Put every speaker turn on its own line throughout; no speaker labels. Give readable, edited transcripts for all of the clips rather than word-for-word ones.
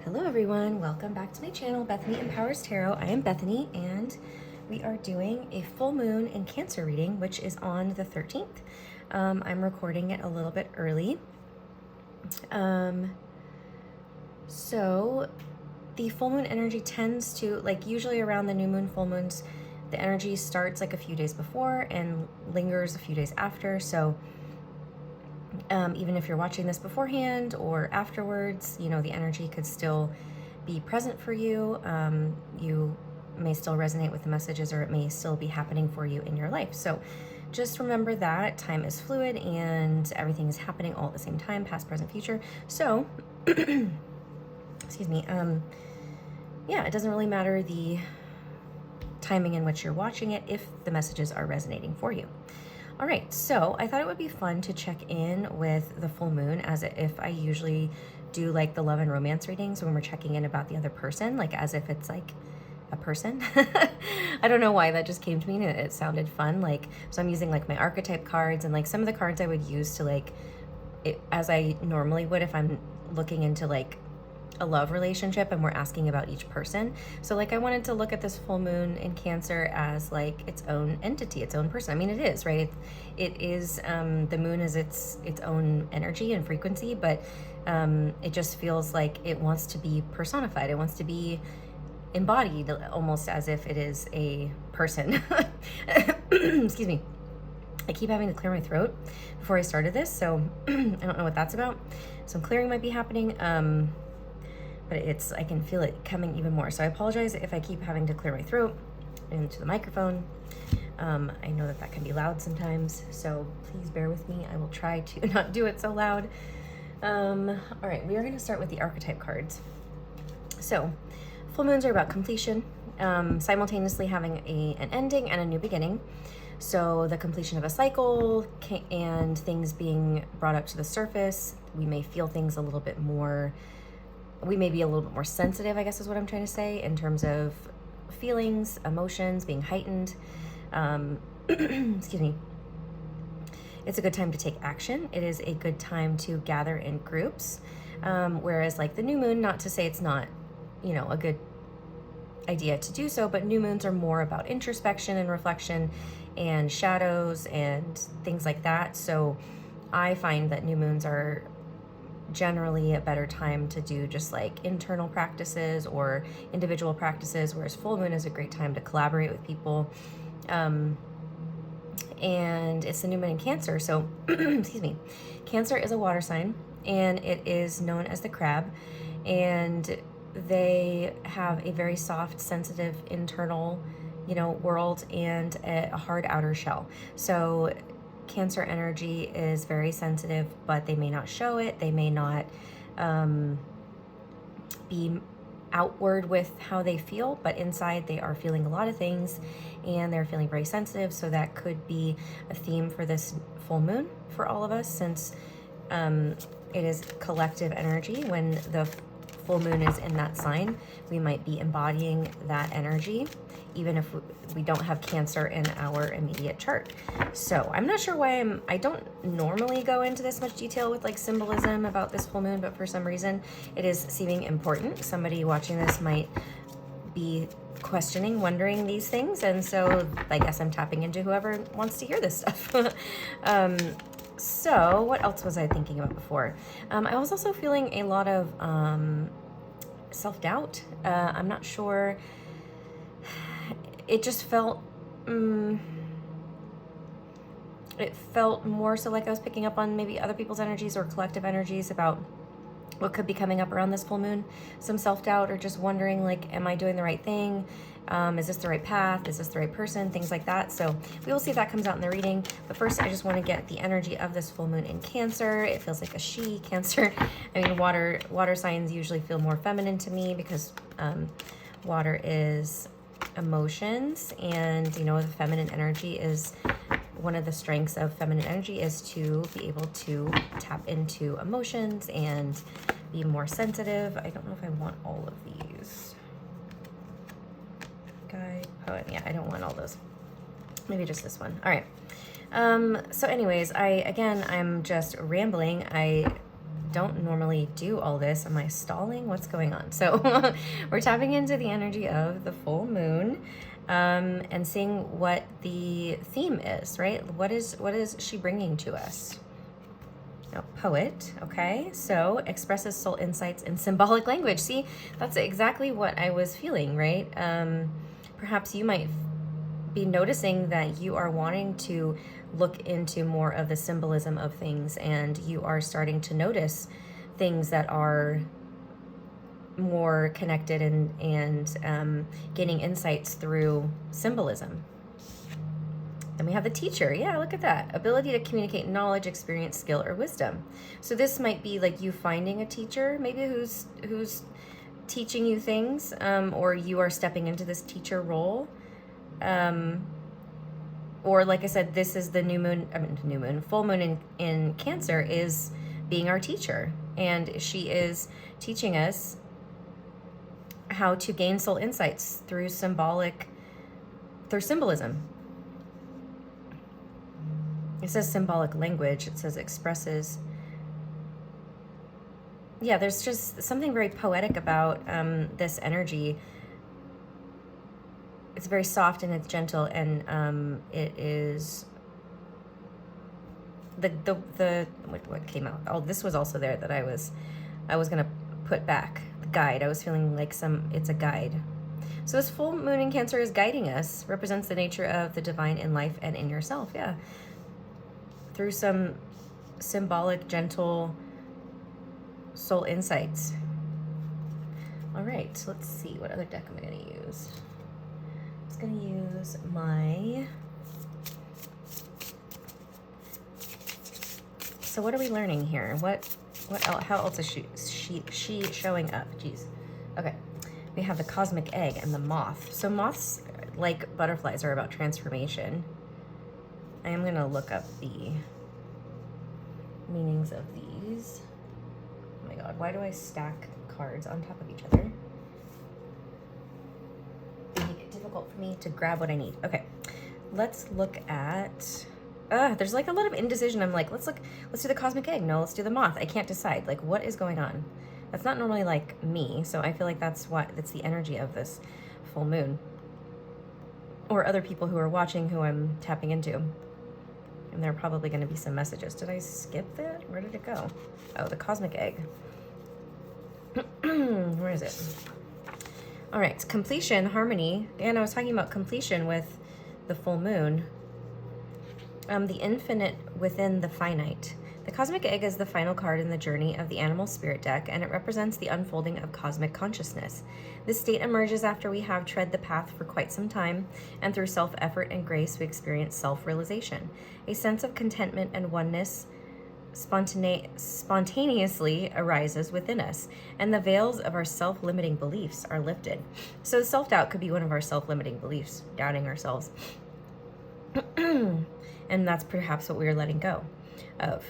Hello everyone, welcome back to my channel, Bethany Empowers Tarot. I am Bethany and we are doing a full moon in Cancer reading, which is on the 13th. I'm recording it a little bit early. So the full moon energy tends to, like usually around the new moon, full moons, the energy starts like a few days before and lingers a few days after. So even if you're watching this beforehand or afterwards, you know, the energy could still be present for you. You may still resonate with the messages, or it may still be happening for you in your life. So just remember that time is fluid and everything is happening all at the same time, past, present, future. So, excuse me. Yeah, it doesn't really matter the timing in which you're watching it if the messages are resonating for you. All right, so I thought it would be fun to check in with the full moon as if I usually do like the love and romance readings when we're checking in about the other person, like as if it's like a person. I don't know why that just came to me and it sounded fun. Like, so I'm using like my archetype cards and like some of the cards I would use to like, as I normally would if I'm looking into like a love relationship and we're asking about each person. So like I wanted to look at this full moon in Cancer as like its own entity, its own person. I mean, it is, right? It is, the moon is its own energy and frequency, but it just feels like it wants to be personified. It wants to be embodied almost as if it is a person. Excuse me. I keep having to clear my throat before I started this, so I don't know what that's about. Some clearing might be happening. But I can feel it coming even more. So I apologize if I keep having to clear my throat into the microphone. I know that can be loud sometimes, so please bear with me. I will try to not do it so loud. All right, we are gonna start with the archetype cards. So full moons are about completion, simultaneously having an ending and a new beginning. So the completion of a cycle and things being brought up to the surface, we may feel things a little bit more. We may be a little bit more sensitive, I guess is what I'm trying to say, in terms of feelings, emotions being heightened. Excuse me. It's a good time to take action. It is a good time to gather in groups. Whereas like the new moon, not to say it's not, you know, a good idea to do so, but new moons are more about introspection and reflection and shadows and things like that. So I find that new moons are generally a better time to do just like internal practices or individual practices, whereas full moon is a great time to collaborate with people. And it's the new moon in Cancer, so excuse me. Cancer is a water sign and it is known as the crab, and they have a very soft, sensitive internal, you know, world and a hard outer shell. So Cancer energy is very sensitive, but they may not show it. They may not be outward with how they feel, but inside they are feeling a lot of things and they're feeling very sensitive. So that could be a theme for this full moon for all of us, since it is collective energy. When the full moon is in that sign, we might be embodying that energy, even if we don't have Cancer in our immediate chart. So I'm not sure why I don't normally go into this much detail with like symbolism about this full moon, but for some reason it is seeming important. Somebody watching this might be questioning, wondering these things, and so I guess I'm tapping into whoever wants to hear this stuff. So what else was I thinking about before? I was also feeling a lot of self-doubt. I'm not sure. It just felt, it felt more so like I was picking up on maybe other people's energies or collective energies about what could be coming up around this full moon. Some self-doubt or just wondering like, am I doing the right thing? Is this the right path? Is this the right person? Things like that. So we will see if that comes out in the reading. But first, I just want to get the energy of this full moon in Cancer. It feels like a she, Cancer. I mean, water signs usually feel more feminine to me because water is emotions, and you know, the feminine energy is one of the strengths of feminine energy is to be able to tap into emotions and be more sensitive. I don't know if I want all of these. Guide, poet, yeah, I don't want all those. Maybe just this one. All right. So anyways, I'm just rambling. I don't normally do all this. Am I stalling? What's going on? So we're tapping into the energy of the full moon, and seeing what the theme is, right? What is she bringing to us? Now, poet, okay, so expresses soul insights in symbolic language. See, that's exactly what I was feeling, right? Perhaps you might be noticing that you are wanting to look into more of the symbolism of things, and you are starting to notice things that are more connected and gaining insights through symbolism. Then we have the teacher. Yeah, look at that. Ability to communicate knowledge, experience, skill, or wisdom. So this might be like you finding a teacher, maybe who's teaching you things, or you are stepping into this teacher role. Or like I said, this is the full moon in Cancer is being our teacher. And she is teaching us how to gain soul insights through symbolism. It says symbolic language. It says expresses. Yeah, there's just something very poetic about this energy. It's very soft and it's gentle, and it is what came out. Oh, this was also there that I was gonna put back. The guide. I was feeling like it's a guide. So this full moon in Cancer is guiding us, represents the nature of the divine in life and in yourself. Yeah. Through some symbolic, gentle soul insights. All right, so let's see, what other deck am I going to use? I'm just going to use my... So what are we learning here? What else? How else is she showing up? Jeez. Okay, we have the cosmic egg and the moth. So moths, like butterflies, are about transformation. I am going to look up the meanings of these. Oh my god, why do I stack cards on top of each other? They make it difficult for me to grab what I need. Okay, let's look at... there's like a lot of indecision. I'm like, let's do the cosmic egg. No, let's do the moth. I can't decide. Like, what is going on? That's not normally like me, so I feel like that's the energy of this full moon. Or other people who are watching who I'm tapping into. And there are probably going to be some messages. Did I skip that? Where did it go? Oh, the cosmic egg. Where is it? All right, completion, harmony. And I was talking about completion with the full moon. The infinite within the finite. The cosmic egg is the final card in the journey of the animal spirit deck, and it represents the unfolding of cosmic consciousness. This state emerges after we have tread the path for quite some time, and through self-effort and grace we experience self-realization. A sense of contentment and oneness spontaneously arises within us, and the veils of our self-limiting beliefs are lifted. So self-doubt could be one of our self-limiting beliefs, doubting ourselves. And that's perhaps what we are letting go of.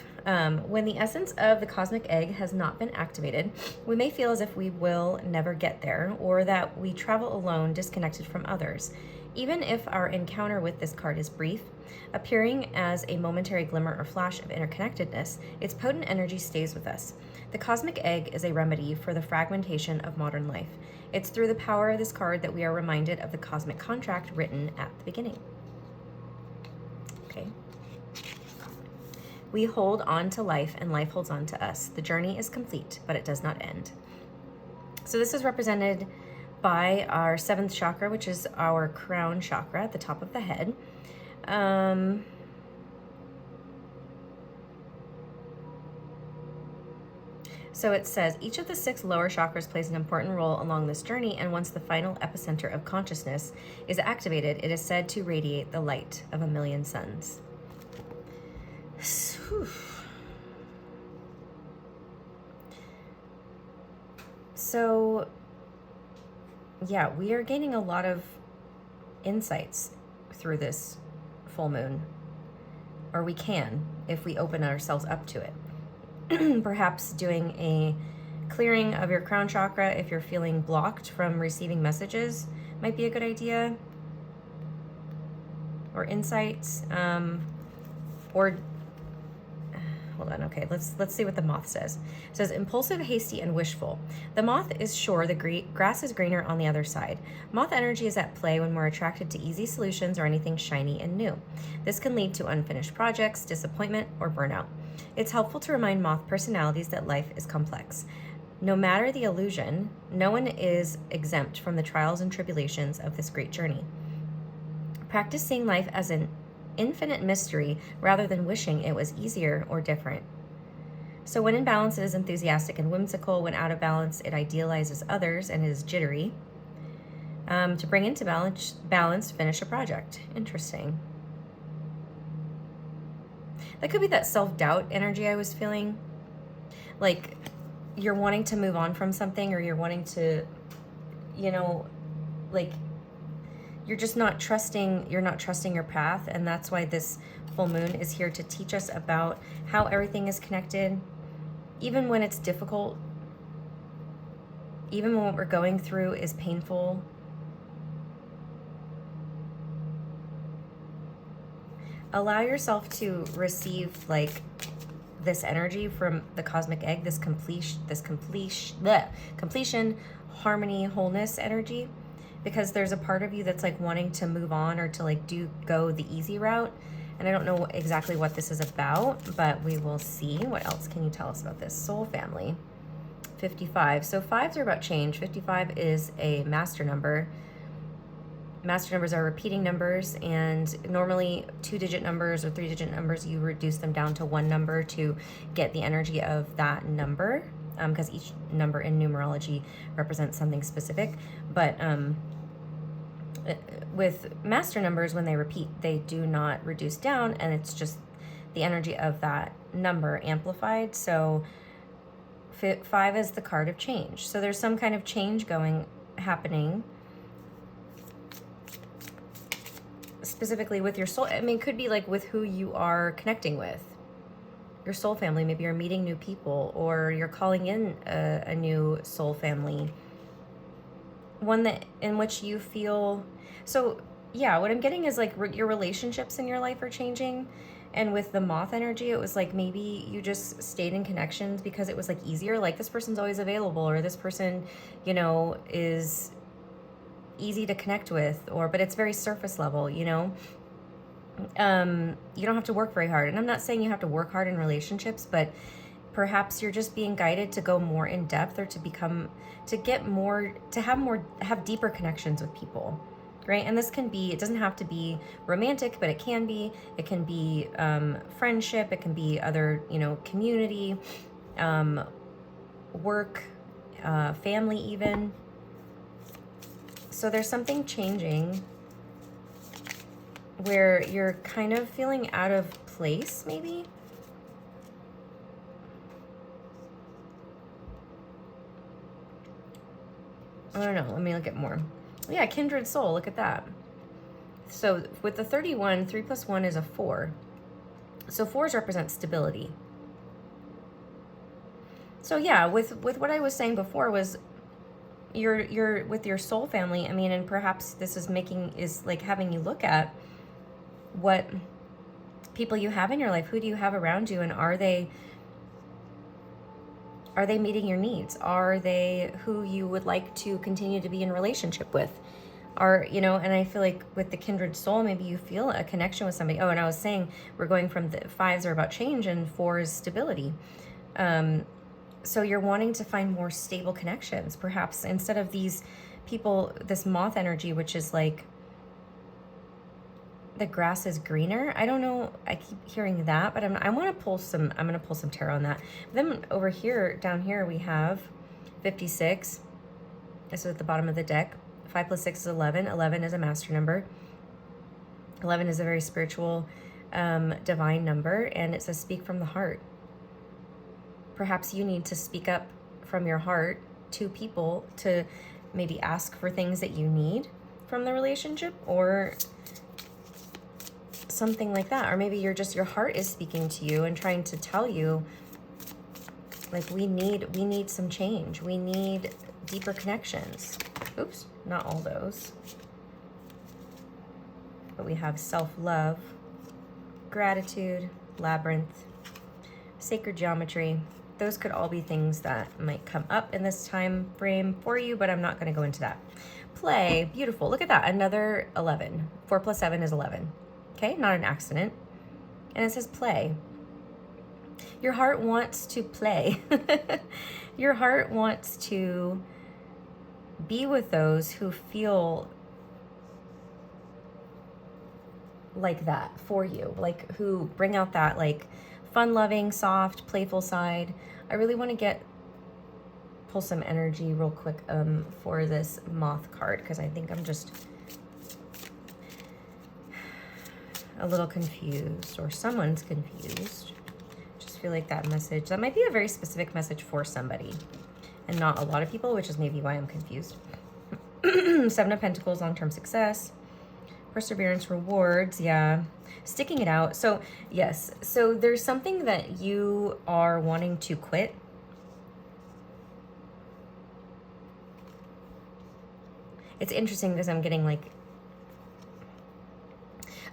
When the essence of the cosmic egg has not been activated, we may feel as if we will never get there, or that we travel alone, disconnected from others. Even if our encounter with this card is brief, appearing as a momentary glimmer or flash of interconnectedness, its potent energy stays with us. The cosmic egg is a remedy for the fragmentation of modern life. It's through the power of this card that we are reminded of the cosmic contract written at the beginning. Okay. We hold on to life, and life holds on to us. The journey is complete, but it does not end. So this is represented by our 7th chakra, which is our crown chakra at the top of the head. So it says, each of the 6 lower chakras plays an important role along this journey, and once the final epicenter of consciousness is activated, it is said to radiate the light of a million suns. So, yeah, we are gaining a lot of insights through this full moon, or we can if we open ourselves up to it. Perhaps doing a clearing of your crown chakra if you're feeling blocked from receiving messages might be a good idea, or insights, or hold on. Okay, let's see what the moth says. It says, impulsive, hasty, and wishful. The moth is sure the grass is greener on the other side. Moth energy is at play when we're attracted to easy solutions or anything shiny and new. This can lead to unfinished projects, disappointment, or burnout. It's helpful to remind moth personalities that life is complex. No matter the illusion, no one is exempt from the trials and tribulations of this great journey. Practice seeing life as an infinite mystery rather than wishing it was easier or different. So when in balance, it is enthusiastic and whimsical. When out of balance, it idealizes others and is jittery. To bring into balance, finish a project. Interesting. That could be that self-doubt energy I was feeling. Like you're wanting to move on from something, or you're wanting to, like you're just not trusting your path. And that's why this full moon is here to teach us about how everything is connected, even when it's difficult, even when what we're going through is painful. Allow yourself to receive like this energy from the cosmic egg, this completion, harmony, wholeness energy, because there's a part of you that's like wanting to move on or to like go the easy route. And I don't know exactly what this is about, but we will see. What else can you tell us about this? Soul family, 55. So 5s are about change. 55 is a master number. Master numbers are repeating numbers, and normally 2-digit numbers or 3-digit numbers, you reduce them down to one number to get the energy of that number, because each number in numerology represents something specific. But with master numbers, when they repeat, they do not reduce down, and it's just the energy of that number amplified. So 5 is the card of change. So there's some kind of change happening specifically with your soul. I mean, it could be like with who you are connecting with, your soul family. Maybe you're meeting new people, or you're calling in a new soul family, one that in which you feel. So yeah, what I'm getting is like your relationships in your life are changing. And with the moth energy, it was like maybe you just stayed in connections because it was like easier, like this person's always available, or this person, is easy to connect with, but it's very surface level. You don't have to work very hard. And I'm not saying you have to work hard in relationships, but perhaps you're just being guided to go more in depth, or have deeper connections with people, right? And this can be, it doesn't have to be romantic, but it can be friendship, it can be other, community, work, family even. So there's something changing where you're kind of feeling out of place, maybe. I don't know. Let me look at more. Yeah, kindred soul. Look at that. So with the 31, 3 + 1 is a 4. So 4s represent stability. So yeah, with what I was saying before was you're with your soul family. I mean, and perhaps this is like having you look at what people you have in your life. Who do you have around you, and are they meeting your needs? Are they who you would like to continue to be in relationship with? And I feel like with the kindred soul, maybe you feel a connection with somebody. Oh, and I was saying we're going from the 5s are about change and 4 is stability. So you're wanting to find more stable connections, perhaps, instead of these people, this moth energy, which is like the grass is greener. I don't know. I keep hearing that, but I'm going to pull some tarot on that. Then over here, down here, we have 56. This is at the bottom of the deck. 5 + 6 is 11. 11 is a master number. 11 is a very spiritual, divine number, and it says speak from the heart. Perhaps you need to speak up from your heart to people to maybe ask for things that you need from the relationship, or something like that. Or maybe your heart is speaking to you and trying to tell you, like, we need some change. We need deeper connections. Oops, not all those. But we have self-love, gratitude, labyrinth, sacred geometry. Those could all be things that might come up in this time frame for you, but I'm not going to go into that. Play, beautiful. Look at that, another 11. 4 plus 7 is 11. Okay, not an accident. And it says play. Your heart wants to play. Your heart wants to be with those who feel like that for you, like who bring out that like fun-loving, soft, playful side. I really want to pull some energy real quick for this moth card, because I think I'm just a little confused, or someone's confused. Just feel like that might be a very specific message for somebody and not a lot of people, which is maybe why I'm confused. 7 of Pentacles, long-term success, perseverance, rewards, yeah, sticking it out. So yes, so there's something that you are wanting to quit. It's interesting because I'm getting like,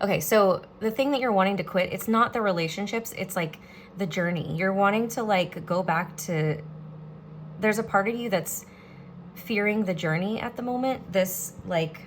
okay, so the thing that you're wanting to quit, it's not the relationships, it's like the journey. You're wanting to like go back to, there's a part of you that's fearing the journey at the moment. This like,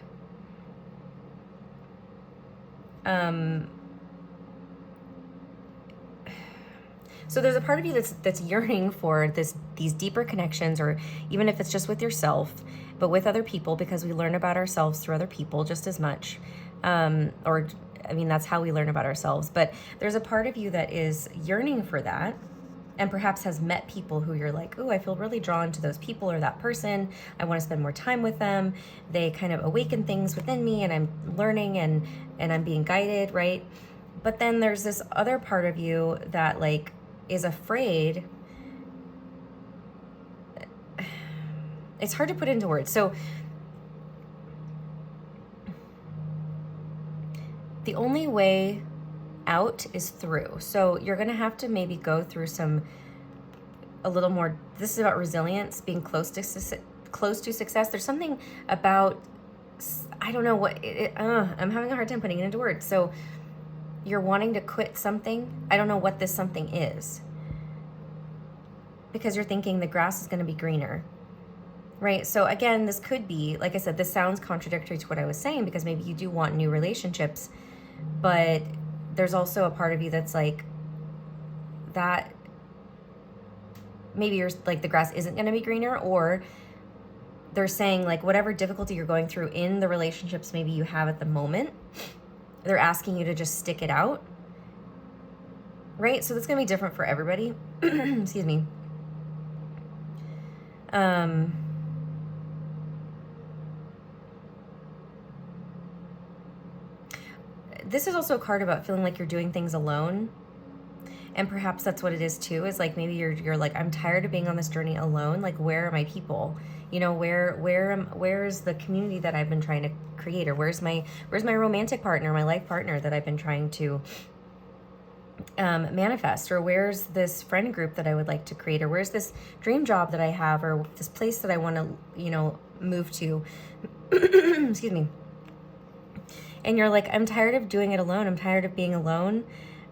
so there's a part of you that's yearning for these deeper connections, or even if it's just with yourself, but with other people, because we learn about ourselves through other people just as much. Or I mean, that's how we learn about ourselves. But there's a part of you that is yearning for that, and perhaps has met people who you're like, oh, I feel really drawn to those people or that person. I want to spend more time with them. They kind of awaken things within me, and I'm learning and I'm being guided, right? But then there's this other part of you that like is afraid. It's hard to put into words. So the only way out is through. So you're going to have to maybe go through a little more. This is about resilience, being close to success. There's something about, I don't know what I'm having a hard time putting it into words. So you're wanting to quit something. I don't know what this something is, because you're thinking the grass is going to be greener, right? So again, this could be, like I said, this sounds contradictory to what I was saying, because maybe you do want new relationships, but there's also a part of you that's like that maybe you're like the grass isn't going to be greener, or they're saying like whatever difficulty you're going through in the relationships maybe you have at the moment, they're asking you to just stick it out, right? So that's going to be different for everybody. Excuse me. This is also a card about feeling like you're doing things alone. And perhaps that's what it is too, is like maybe you're like, I'm tired of being on this journey alone. Like, where are my people? You know, where's the community that I've been trying to create? Or where's my romantic partner, my life partner that I've been trying to manifest? Or where's this friend group that I would like to create? Or where's this dream job that I have? Or this place that I want to, you know, move to? Excuse me. And you're like, I'm tired of doing it alone. I'm tired of being alone.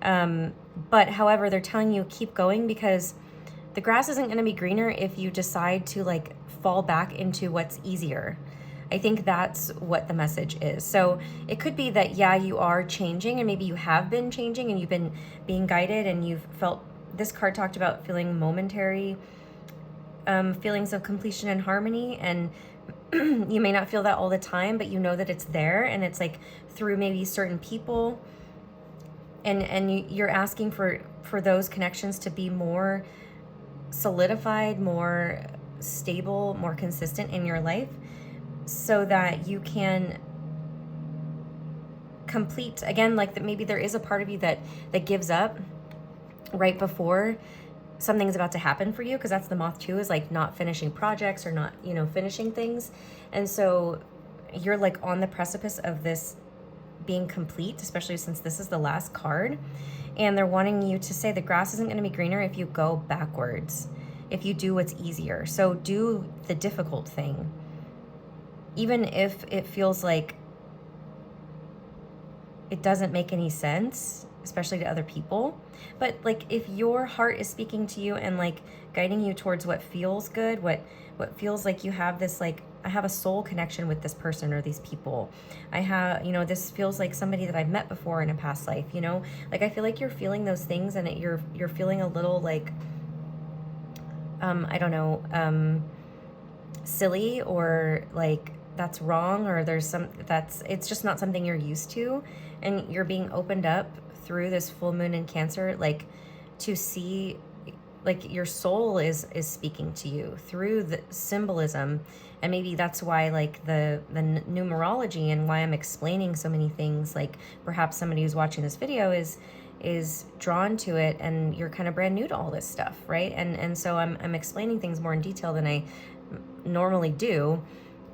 But however, they're telling you keep going, because the grass isn't going to be greener if you decide to like fall back into what's easier. I think that's what the message is. So it could be that, yeah, you are changing, and maybe you have been changing and you've been being guided, and you've felt, this card talked about feeling momentary feelings of completion and harmony, and you may not feel that all the time, but you know that it's there, and it's like through maybe certain people, and you're asking for those connections to be more solidified, more stable, more consistent in your life, so that you can complete again. Like that, maybe there is a part of you that gives up right before something's about to happen for you, because that's the moth too, is like not finishing projects or not, you know, finishing things. And so you're like on the precipice of this being complete, especially since this is the last card, and they're wanting you to say the grass isn't going to be greener if you go backwards, if you do what's easier. So do the difficult thing, even if it feels like it doesn't make any sense. especially to other people. But like, if your heart is speaking to you and like guiding you towards what feels good, what feels like you have this, like, I have a soul connection with this person or these people. I have, you know, this feels like somebody that I've met before in a past life, you know, like I feel like you're feeling those things, and you're feeling a little like, I don't know, silly, or like that's wrong, or there's it's just not something you're used to, and you're being opened up through this full moon in Cancer, like to see, like your soul is speaking to you through the symbolism. And maybe that's why, like the numerology, and why I'm explaining so many things, like perhaps somebody who's watching this video is drawn to it, and you're kind of brand new to all this stuff, right? And so I'm explaining things more in detail than I normally do,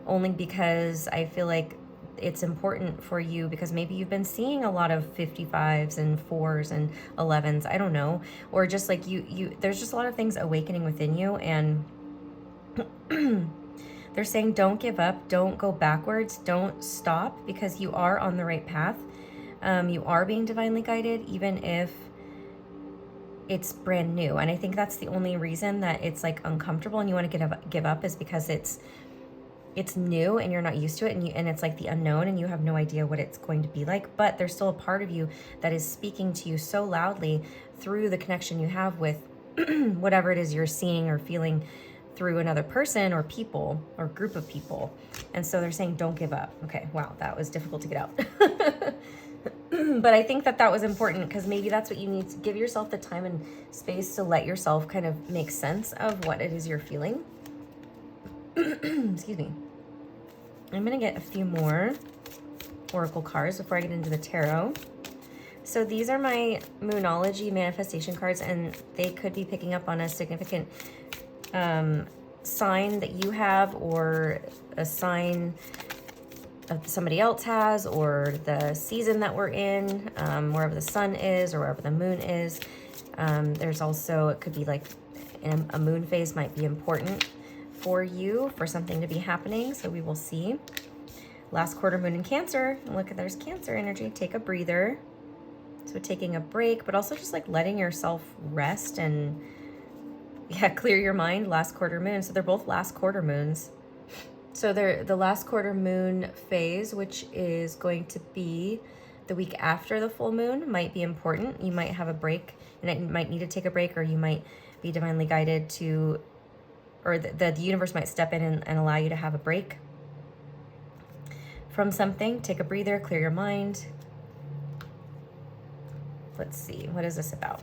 only because I feel like it's important for you, because maybe you've been seeing a lot of 55s and 4s and 11s, I don't know, or just like you there's just a lot of things awakening within you, and they're saying don't give up, don't go backwards, don't stop, because you are on the right path. You are being divinely guided, even if it's brand new. And I think that's the only reason that it's like uncomfortable and you want to give up, is because it's new and you're not used to it, and it's like the unknown, and you have no idea what it's going to be like. But there's still a part of you that is speaking to you so loudly through the connection you have with whatever it is you're seeing or feeling through another person or people or group of people. And so they're saying don't give up. Okay, wow, that was difficult to get out. But I think that was important, because maybe that's what you need to give yourself, the time and space to let yourself kind of make sense of what it is you're feeling. Excuse me. I'm going to get a few more oracle cards before I get into the tarot. So these are my Moonology manifestation cards, and they could be picking up on a significant sign that you have, or a sign of somebody else has, or the season that we're in, wherever the sun is or wherever the moon is. There's also, it could be like a moon phase might be important for you, for something to be happening. So we will see. Last quarter moon in Cancer. Look, there's Cancer energy. Take a breather. So taking a break, but also just like letting yourself rest and clear your mind. Last quarter moon. So they're both last quarter moons. So they're the last quarter moon phase, which is going to be the week after the full moon, might be important. You might have a break, and you might need to take a break, or you might be divinely guided to, or the universe might step in and allow you to have a break from something. Take a breather, clear your mind. Let's see, what is this about?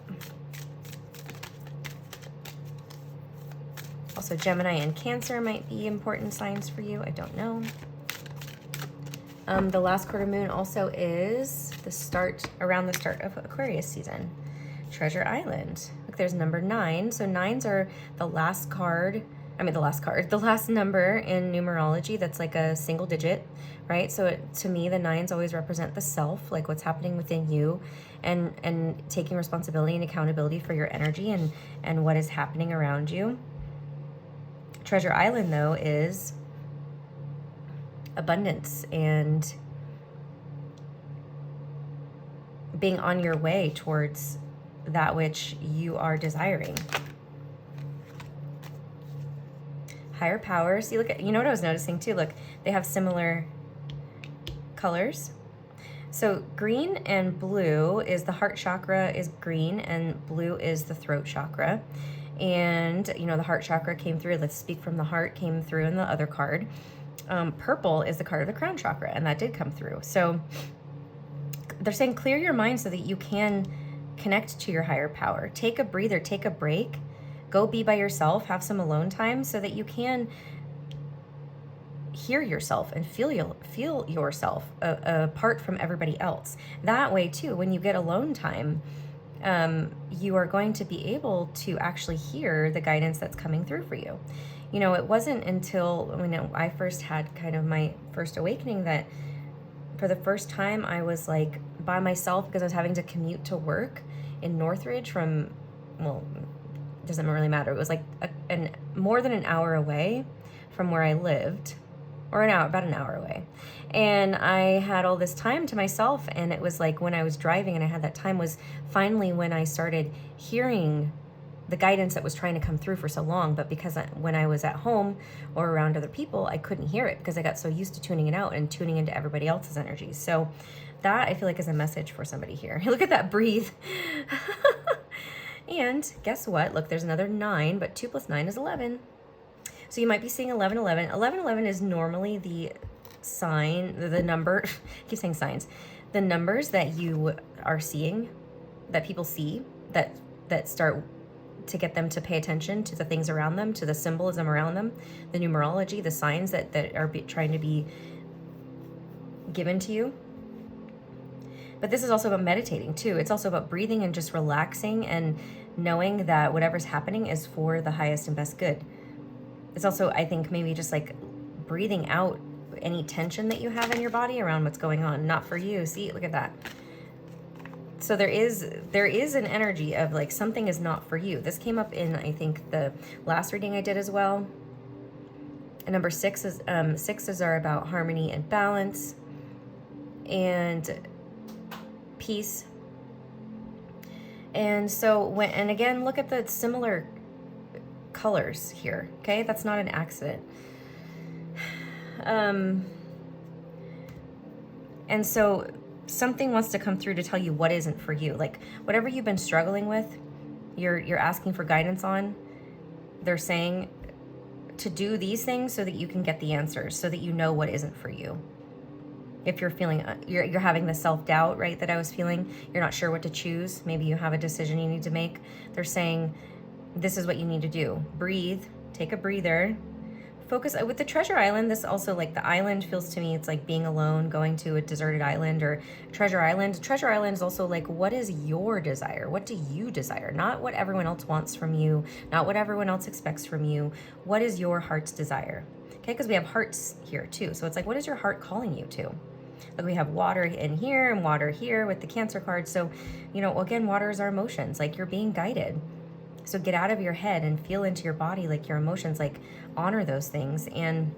Also, Gemini and Cancer might be important signs for you. I don't know. The last quarter moon also is around the start of Aquarius season. Treasure Island. Look, there's number 9. So 9s are the last number in numerology that's like a single digit, right? So to me, the 9s always represent the self, like what's happening within you, and taking responsibility and accountability for your energy and what is happening around you. Treasure Island, though, is abundance and being on your way towards that which you are desiring. Higher powers. See, you know what I was noticing too? Look, they have similar colors. So green and blue is the heart chakra is green, and blue is the throat chakra. And, you know, the heart chakra came through. Let's speak from the heart came through in the other card. Purple is the card of the crown chakra, and that did come through. So they're saying clear your mind so that you can connect to your higher power. Take a breather, take a break, go be by yourself, have some alone time so that you can hear yourself and feel yourself apart from everybody else. That way too, when you get alone time, you are going to be able to actually hear the guidance that's coming through for you. You know, it wasn't until I first had kind of my first awakening that for the first time I was like by myself, because I was having to commute to work in Northridge from, well, it doesn't really matter. It was like more than an hour away from where I lived. or about an hour away. And I had all this time to myself, and it was like when I was driving and I had that time was finally when I started hearing the guidance that was trying to come through for so long. But because when I was at home or around other people, I couldn't hear it because I got so used to tuning it out and tuning into everybody else's energies. So that, I feel like, is a message for somebody here. Look at that, breathe. And guess what? Look, there's another 9, but 2 plus 9 is 11. So you might be seeing 1111. 1111 is normally the sign, the number, I keep saying signs, the numbers that you are seeing, that people see, that start to get them to pay attention to the things around them, to the symbolism around them, the numerology, the signs that are trying to be given to you. But this is also about meditating too. It's also about breathing and just relaxing and knowing that whatever's happening is for the highest and best good. It's also, I think, maybe just like breathing out any tension that you have in your body around what's going on. Not for you. See, look at that. So there is an energy of like something is not for you. This came up in, I think, the last reading I did as well. And number 6 is sixes are about harmony and balance and peace. And so and again, look at the similar colors here. Okay, that's not an accident. And so something wants to come through to tell you what isn't for you. Like whatever you've been struggling with, you're asking for guidance on. They're saying to do these things so that you can get the answers, so that you know what isn't for you. If you're feeling, you're having the self-doubt, right, that I was feeling, you're not sure what to choose. Maybe you have a decision you need to make. They're saying, this is what you need to do. Breathe, take a breather. Focus with the treasure island. This also, like the island feels to me, it's like being alone, going to a deserted island or treasure island. Treasure island is also like, what is your desire? What do you desire? Not what everyone else wants from you, not what everyone else expects from you. What is your heart's desire? Okay, because we have hearts here too. So it's like, what is your heart calling you to? Like we have water in here and water here with the Cancer card. So, you know, again, water is our emotions. Like you're being guided. So get out of your head and feel into your body, like your emotions, like honor those things and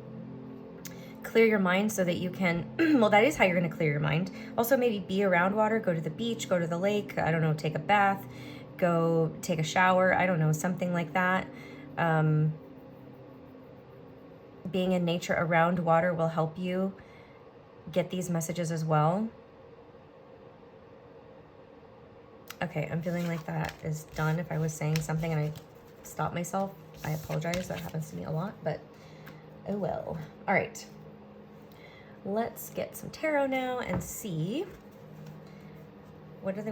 clear your mind so that you can, well, that is how you're going to clear your mind. Also, maybe be around water, go to the beach, go to the lake, I don't know, take a bath, go take a shower, I don't know, something like that. Being in nature around water will help you get these messages as well. Okay, I'm feeling like that is done. If I was saying something and I stopped myself, I apologize. That happens to me a lot, but oh well. All right, let's get some tarot now and see what are the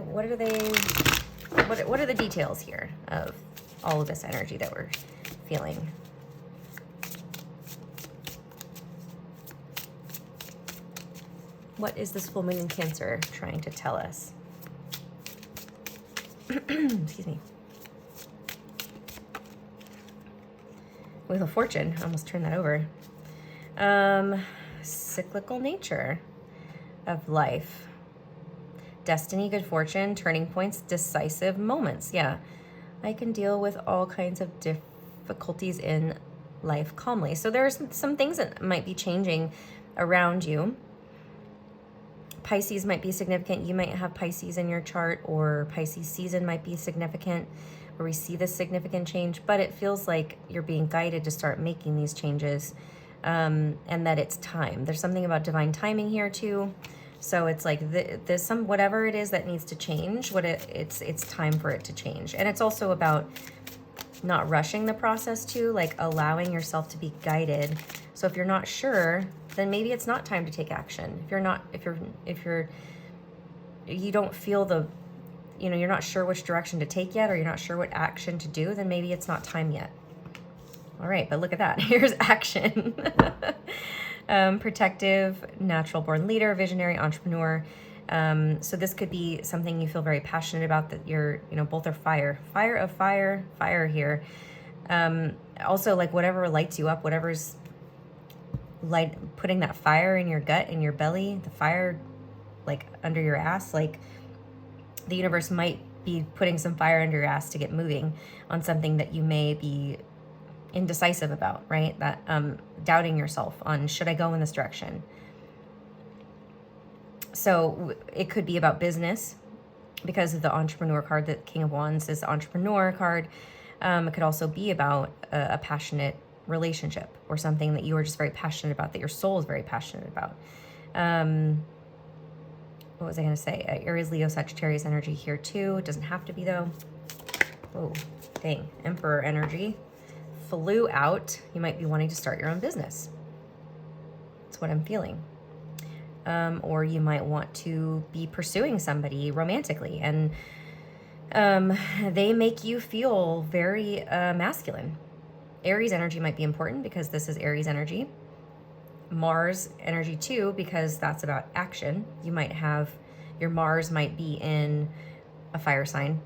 details here of all of this energy that we're feeling. What is this full moon in Cancer trying to tell us? Excuse me. Wheel of Fortune, I almost turned that over. Cyclical nature of life. Destiny, good fortune, turning points, decisive moments. Yeah, I can deal with all kinds of difficulties in life calmly. So there's some things that might be changing around you. Pisces might be significant. You might have Pisces in your chart, or Pisces season might be significant, where we see this significant change, but it feels like you're being guided to start making these changes, and that it's time. There's something about divine timing here too. So it's like there's some, whatever it is that needs to change, it's time for it to change. And it's also about not rushing the process too, like allowing yourself to be guided. So if you're not sure, then maybe it's not time to take action. If you don't feel you're not sure which direction to take yet, or you're not sure what action to do, then maybe it's not time yet. All right, but look at that. Here's action. Protective, natural born leader, visionary, entrepreneur. So this could be something you feel very passionate about, that you're, both are fire here. Also, like whatever lights you up, whatever's putting that fire in your gut, in your belly, the fire like under your ass, like the universe might be putting some fire under your ass to get moving on something that you may be indecisive about, right? doubting yourself on, should I go in this direction? So it could be about business, because of the entrepreneur card. The King of Wands is the entrepreneur card. It could also be about a passionate relationship, or something that you are just very passionate about, that your soul is very passionate about. What was I going to say? Aries, Leo, Sagittarius energy here too. It doesn't have to be though. Oh, dang. Emperor energy flew out. You might be wanting to start your own business. That's what I'm feeling. Or you might want to be pursuing somebody romantically, and they make you feel very masculine. Aries energy might be important because this is Aries energy. Mars energy too, because that's about action. You might have, your Mars might be in a fire sign.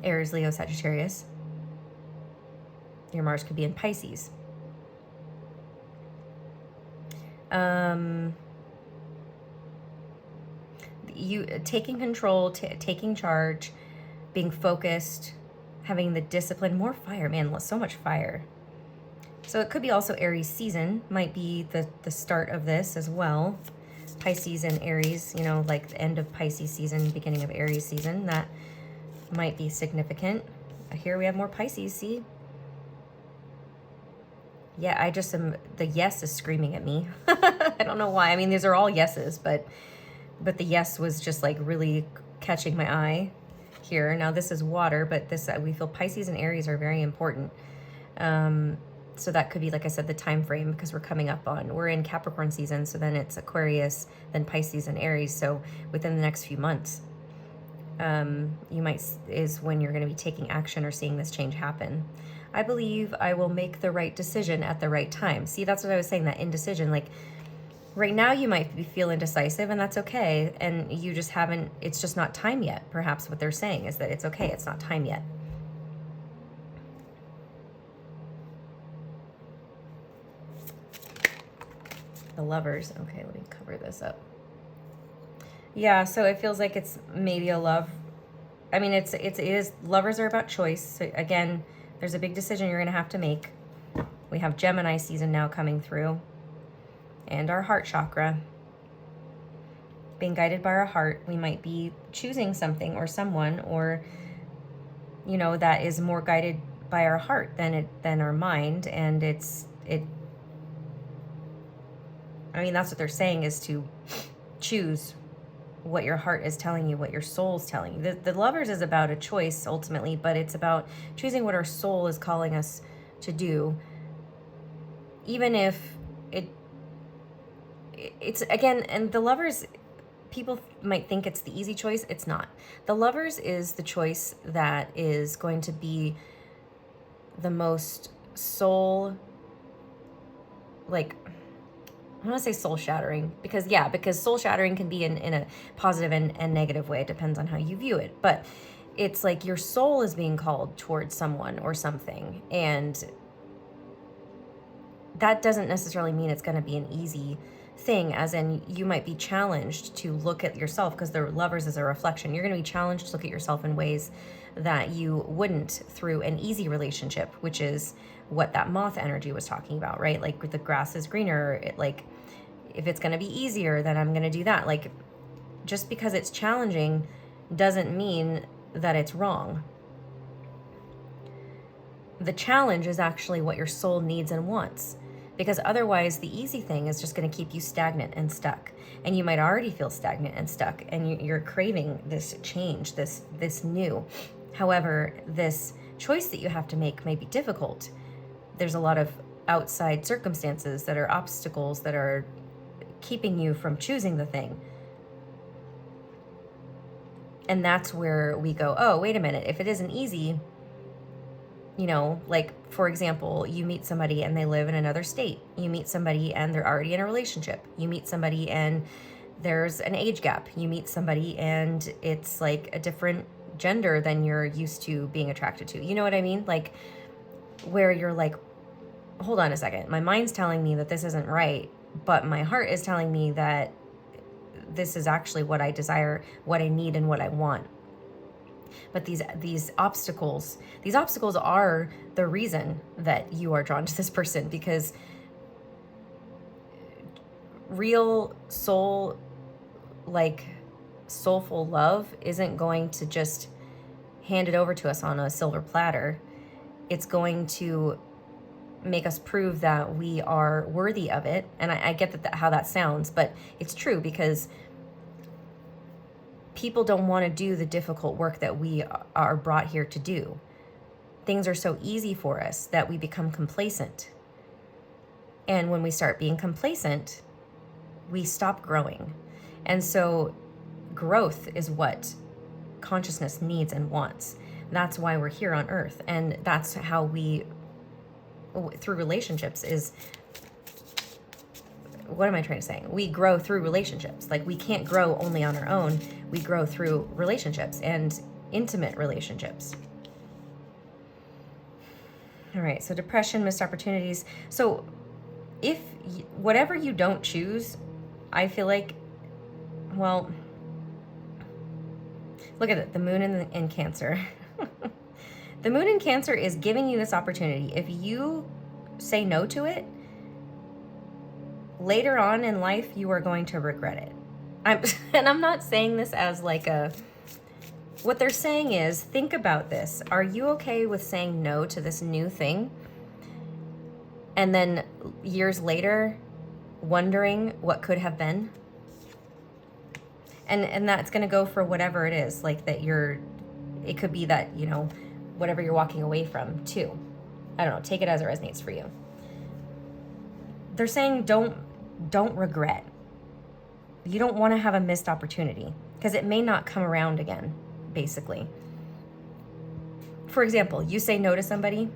Aries, Leo, Sagittarius. Your Mars could be in Pisces. You taking control, taking charge, being focused, having the discipline, more fire, man, so much fire. So it could be also Aries season, might be the start of this as well. Pisces and Aries, you know, like the end of Pisces season, beginning of Aries season, that might be significant. Here we have more Pisces, see? Yeah, I just am, the yes is screaming at me. I don't know why. I mean, these are all yeses, but the yes was just like really catching my eye here. Now this is water, but this, we feel Pisces and Aries are very important. So that could be, like I said, the time frame, because we're in Capricorn season. So then it's Aquarius, then Pisces and Aries. So within the next few months, is when you're going to be taking action or seeing this change happen. I believe I will make the right decision at the right time. See, that's what I was saying, that indecision. Like right now you might feel indecisive, and that's okay. And you just haven't, it's just not time yet. Perhaps what they're saying is that it's okay. It's not time yet. The Lovers. Okay, let me cover this up. Yeah, so it feels like it's maybe a love. I mean, it is, lovers are about choice. So again, there's a big decision you're going to have to make. We have Gemini season now coming through, and our heart chakra. Being guided by our heart, we might be choosing something or someone, or, you know, that is more guided by our heart than our mind. And I mean, that's what they're saying, is to choose what your heart is telling you, what your soul's telling you. The Lovers is about a choice ultimately, but it's about choosing what our soul is calling us to do. Even if it's again, and the Lovers, people might think it's the easy choice. It's not. The Lovers is the choice that is going to be the most soul, like, I want to say soul shattering, because soul shattering can be in a positive and negative way. It depends on how you view it. But it's like your soul is being called towards someone or something. And that doesn't necessarily mean it's going to be an easy thing, as in you might be challenged to look at yourself, because the Lovers is a reflection. You're going to be challenged to look at yourself in ways that you wouldn't through an easy relationship, which is what that moth energy was talking about, right? Like the grass is greener. Like if it's going to be easier, then I'm going to do that. Like just because it's challenging doesn't mean that it's wrong. The challenge is actually what your soul needs and wants, because otherwise the easy thing is just going to keep you stagnant and stuck. And you might already feel stagnant and stuck, and you're craving this change, this new. However, this choice that you have to make may be difficult. There's a lot of outside circumstances that are obstacles that are keeping you from choosing the thing. And that's where we go, oh, wait a minute, if it isn't easy, you know, like, for example, you meet somebody and they live in another state. You meet somebody and they're already in a relationship. You meet somebody and there's an age gap. You meet somebody and it's like a different gender than you're used to being attracted to. You know what I mean? Like, where you're like, hold on a second. My mind's telling me that this isn't right, but my heart is telling me that this is actually what I desire, what I need, and what I want. But these obstacles are the reason that you are drawn to this person, because real soul, like soulful love isn't going to just hand it over to us on a silver platter. It's going to make us prove that we are worthy of it. And I get how that sounds, but it's true, because people don't want to do the difficult work that we are brought here to do. Things are so easy for us that we become complacent. And when we start being complacent, we stop growing. And so growth is what consciousness needs and wants. That's why we're here on earth. And that's how we, through relationships, is, what am I trying to say? We grow through relationships. Like, we can't grow only on our own. We grow through relationships, and intimate relationships. All right, so depression, missed opportunities. So if whatever you don't choose, I feel like, well, look at it, the moon in Cancer. The moon in Cancer is giving you this opportunity. If you say no to it, later on in life, you are going to regret it. And I'm not saying this as like what they're saying is, think about this. Are you okay with saying no to this new thing? And then years later, wondering what could have been? And that's going to go for whatever it is, like that it could be that, whatever you're walking away from too. I don't know, take it as it resonates for you. They're saying don't regret. You don't want to have a missed opportunity, because it may not come around again, basically. For example, you say no to somebody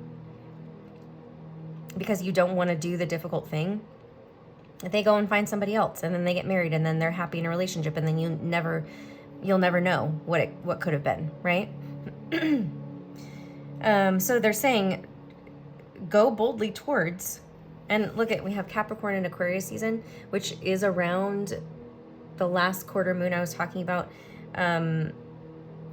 because you don't want to do the difficult thing. They go and find somebody else, and then they get married, and then they're happy in a relationship, and then you'll never know what could have been, right? So they're saying, go boldly towards, and look we have Capricorn and Aquarius season, which is around the last quarter moon I was talking about,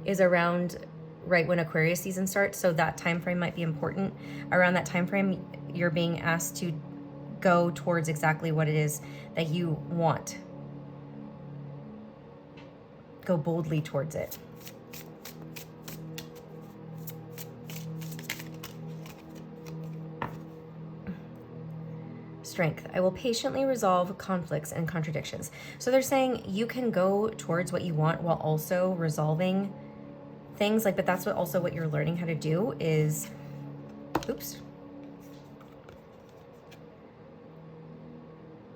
is around right when Aquarius season starts. So that time frame might be important. Around that time frame, you're being asked to go towards exactly what it is that you want. Go boldly towards it. Strength. I will patiently resolve conflicts and contradictions. So they're saying you can go towards what you want while also resolving things. But that's what you're learning how to do is,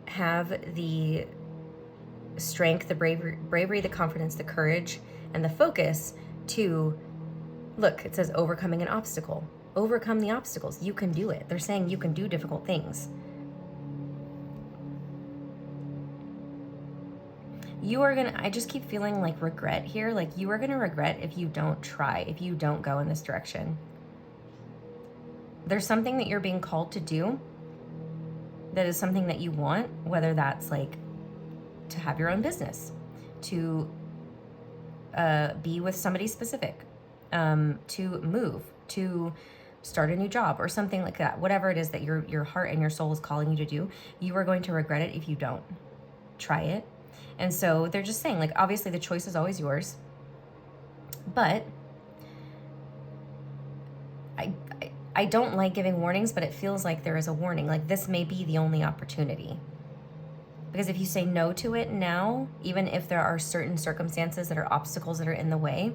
have the strength, the bravery, the confidence, the courage, and the focus to, look, it says overcoming an obstacle. Overcome the obstacles. You can do it. They're saying you can do difficult things. I just keep feeling like regret here. Like, you are gonna regret if you don't try, if you don't go in this direction. There's something that you're being called to do that is something that you want, whether that's like to have your own business, to be with somebody specific, to move, to start a new job or something like that. Whatever it is that your heart and your soul is calling you to do, you are going to regret it if you don't try it. And so they're just saying, like, obviously the choice is always yours, but I don't like giving warnings, but it feels like there is a warning. Like, this may be the only opportunity. Because if you say no to it now, even if there are certain circumstances that are obstacles that are in the way,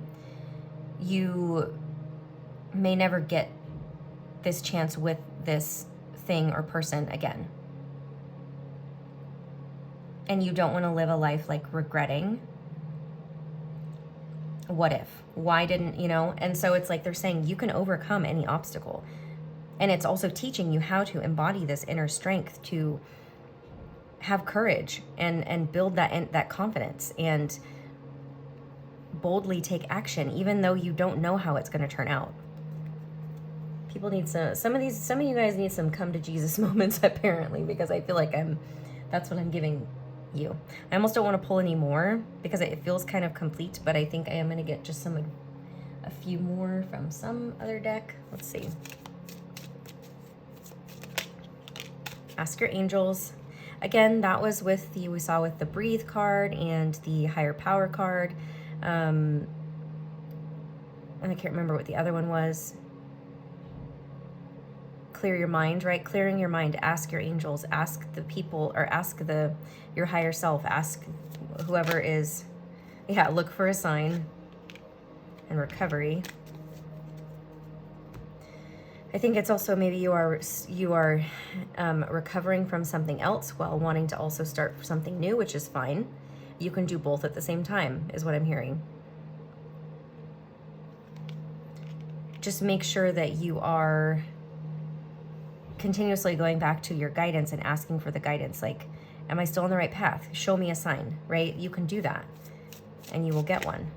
you may never get this chance with this thing or person again. And you don't want to live a life like regretting, what if? Why didn't, And so it's like they're saying you can overcome any obstacle. And it's also teaching you how to embody this inner strength to have courage and build that confidence and boldly take action, even though you don't know how it's going to turn out. People need some of you guys need some come to Jesus moments, apparently, because I feel like that's what I'm giving you. I almost don't want to pull any more because it feels kind of complete, but I think I am going to get just a few more from some other deck. Let's see. Ask your angels. Again, that was with we saw with the breathe card and the higher power card. And I can't remember what the other one was. Clear your mind, right? Clearing your mind. Ask your angels, ask the people, or ask your higher self, ask whoever is, yeah, look for a sign. And recovery. I think it's also maybe you are recovering from something else while wanting to also start something new, which is fine. You can do both at the same time, is what I'm hearing. Just make sure that you are continuously going back to your guidance and asking for the guidance. Like, am I still on the right path? Show me a sign, right? You can do that and you will get one.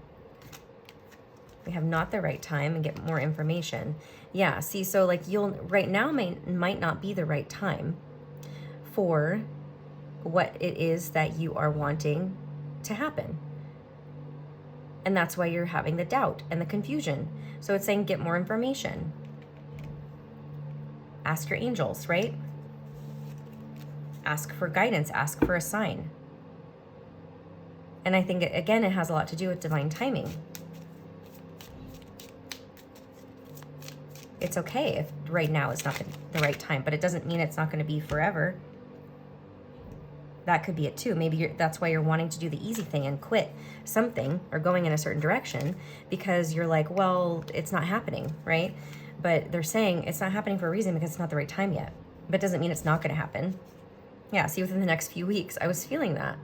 We have not the right time and get more information. Yeah, see, so like right now might not be the right time for what it is that you are wanting to happen. And that's why you're having the doubt and the confusion. So it's saying get more information. Ask your angels, right? Ask for guidance, ask for a sign. And I think, again, it has a lot to do with divine timing. It's okay if right now it's not the right time, but it doesn't mean it's not going to be forever. That could be it too. Maybe that's why you're wanting to do the easy thing and quit something or going in a certain direction, because you're like, well, it's not happening, right? But they're saying it's not happening for a reason, because it's not the right time yet. But it doesn't mean it's not going to happen. Yeah, see, within the next few weeks, I was feeling that.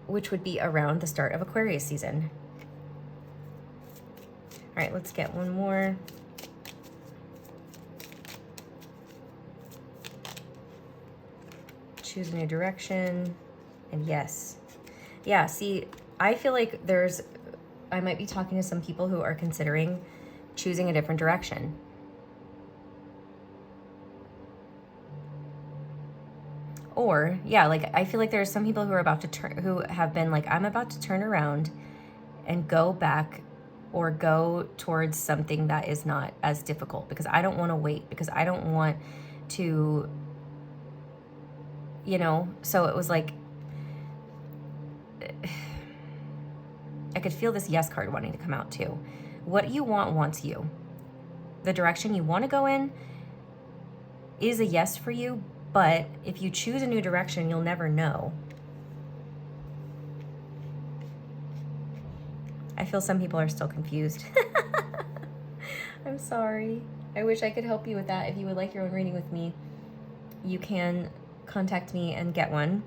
Which would be around the start of Aquarius season. All right, let's get one more. Choose a new direction. And yes. Yeah, see, I feel like I might be talking to some people who are considering choosing a different direction. Or, yeah, like I feel like there's some people who are about to who have been like, I'm about to turn around and go back or go towards something that is not as difficult, because I don't want to wait, because I don't want to, so it was like, I could feel this yes card wanting to come out too. What you want wants you. The direction you want to go in is a yes for you, but if you choose a new direction, you'll never know. I feel some people are still confused. I'm sorry. I wish I could help you with that. If you would like your own reading with me, you can contact me and get one.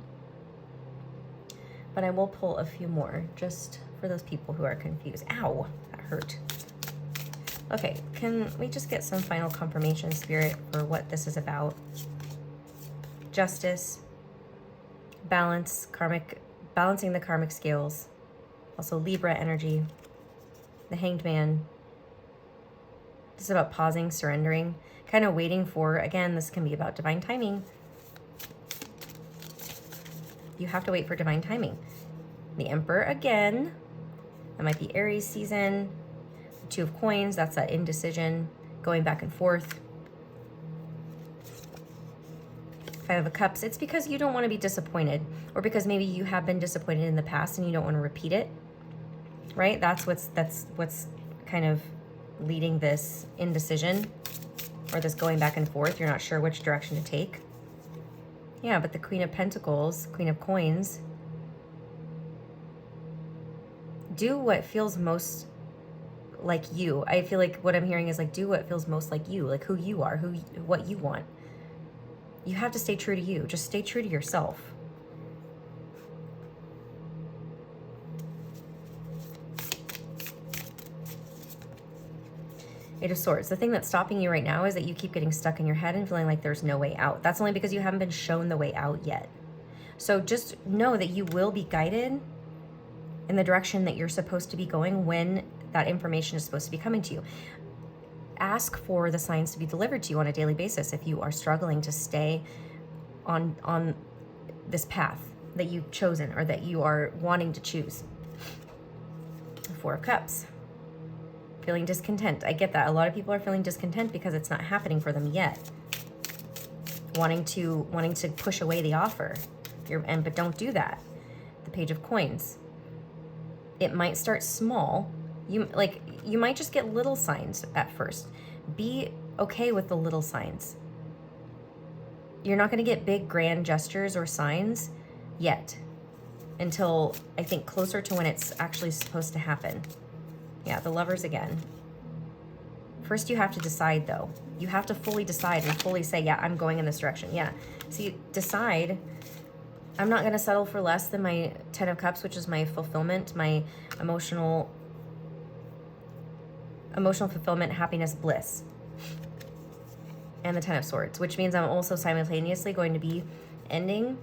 But I will pull a few more just for those people who are confused. Ow, that hurt. Okay, can we just get some final confirmation, Spirit, for what this is about? Justice, balance, balancing the karmic scales. Also Libra energy, the Hanged Man. This is about pausing, surrendering, kind of waiting for, again, this can be about divine timing. You have to wait for divine timing. The Emperor again, that might be Aries season. The Two of Coins, that's that indecision, going back and forth. Five of Cups, it's because you don't want to be disappointed, or because maybe you have been disappointed in the past and you don't want to repeat it. Right? That's what's kind of leading this indecision, or this going back and forth. You're not sure which direction to take. Yeah, but the Queen of Pentacles, Queen of Coins, do what feels most like you. I feel like what I'm hearing is like, do what feels most like you, like who you are, what you want. You have to stay true to you. Just stay true to yourself. Eight of Swords. The thing that's stopping you right now is that you keep getting stuck in your head and feeling like there's no way out. That's only because you haven't been shown the way out yet. So just know that you will be guided in the direction that you're supposed to be going when that information is supposed to be coming to you. Ask for the signs to be delivered to you on a daily basis if you are struggling to stay on this path that you've chosen, or that you are wanting to choose. Four of Cups. Feeling discontent. I get that. A lot of people are feeling discontent because it's not happening for them yet. wanting to push away the offer. But don't do that. The Page of Coins. It might start small. You might just get little signs at first. Be okay with the little signs. You're not going to get big grand gestures or signs yet until I think closer to when it's actually supposed to happen. Yeah, the Lovers again. First you have to decide though. You have to fully decide and fully say, yeah, I'm going in this direction. Yeah. See, decide. I'm not going to settle for less than my 10 of Cups, which is my fulfillment, my emotional fulfillment, happiness, bliss. And the 10 of Swords, which means I'm also simultaneously going to be ending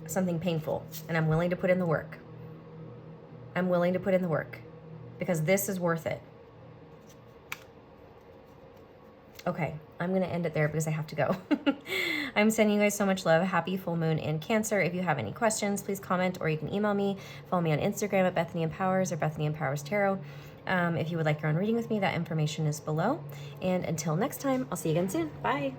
something painful. And I'm willing to put in the work. I'm willing to put in the work because this is worth it. Okay, I'm going to end it there because I have to go. I'm sending you guys so much love. Happy full moon in Cancer. If you have any questions, please comment or you can email me. Follow me on Instagram at Bethany Empowers or Bethany Empowers Tarot. If you would like your own reading with me, that information is below. And until next time, I'll see you again soon. Bye.